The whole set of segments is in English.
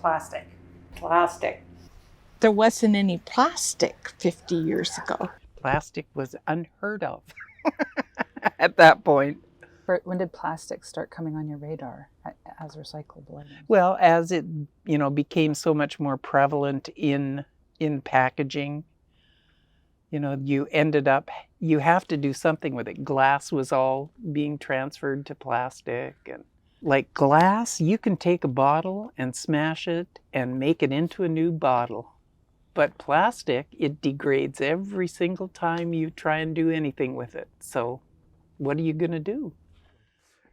plastic. Plastic. There wasn't any plastic 50 years ago. Plastic was unheard of at that point. When did plastic start coming on your radar as recyclable items? Well, as it, became so much more prevalent in packaging, you have to do something with it. Glass was all being transferred to plastic. And like glass, you can take a bottle and smash it and make it into a new bottle. But plastic, it degrades every single time you try and do anything with it. So what are you going to do?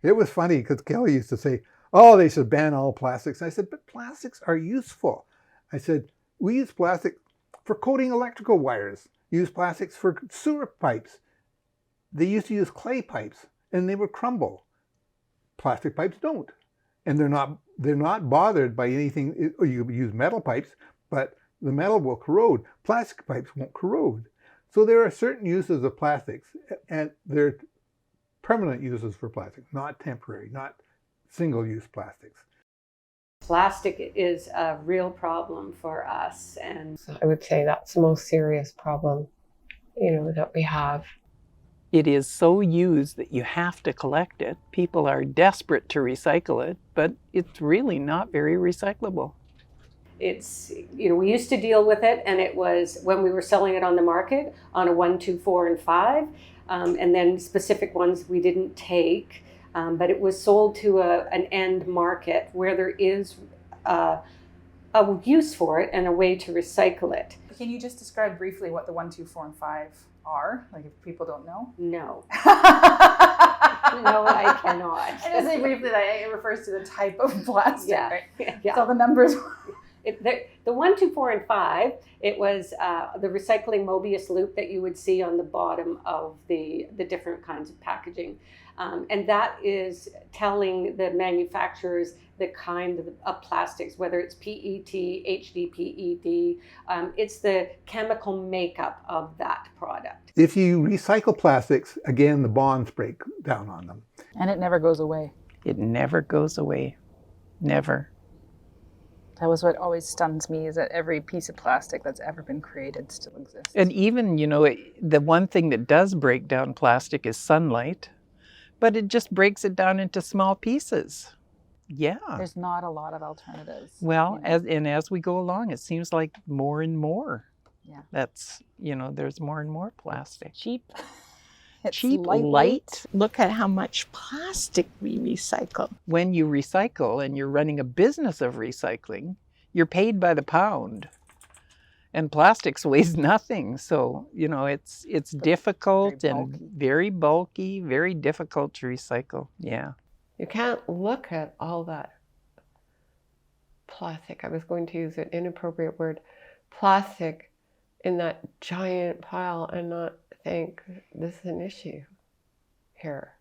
It was funny because Kelly used to say, oh, they should ban all plastics. I said, but plastics are useful. I said, we use plastic for coating electrical wires, use plastics for sewer pipes. They used to use clay pipes and they would crumble. Plastic pipes don't. And they're not bothered by anything. You use metal pipes, but the metal will corrode. Plastic pipes won't corrode. So there are certain uses of plastics, and they're permanent uses for plastic, not temporary, not single-use plastics. Plastic is a real problem for us, and so I would say that's the most serious problem, that we have. It is so used that you have to collect it. People are desperate to recycle it, but it's really not very recyclable. It's, we used to deal with it, and it was when we were selling it on the market on a 1, 2, 4, and 5. And then specific ones we didn't take, but it was sold to an end market where there is a use for it and a way to recycle it. Can you just describe briefly what the 1, 2, 4, and 5 are? Like if people don't know? No. No, I cannot. I just say briefly that it refers to the type of plastic, yeah. right? Yeah. So the numbers... The 1, 2, 4, and 5, it was the recycling Mobius loop that you would see on the bottom of the different kinds of packaging. And that is telling the manufacturers the kind of plastics, whether it's PET, HDPET, it's the chemical makeup of that product. If you recycle plastics, again, the bonds break down on them. And it never goes away. It never goes away. Never. That was what always stuns me, is that every piece of plastic that's ever been created still exists. And even, the one thing that does break down plastic is sunlight, but it just breaks it down into small pieces. Yeah. There's not a lot of alternatives. Well, as we go along, it seems like more and more. Yeah. That's, there's more and more plastic. Cheap. It's cheap, lightweight. light. Look at how much plastic we recycle. When you recycle and you're running a business of recycling, you're paid by the pound. And plastics weighs nothing. So, it's difficult and very bulky, very difficult to recycle. Yeah. You can't look at all that plastic. I was going to use an inappropriate word, plastic, in that giant pile and not think this is an issue here.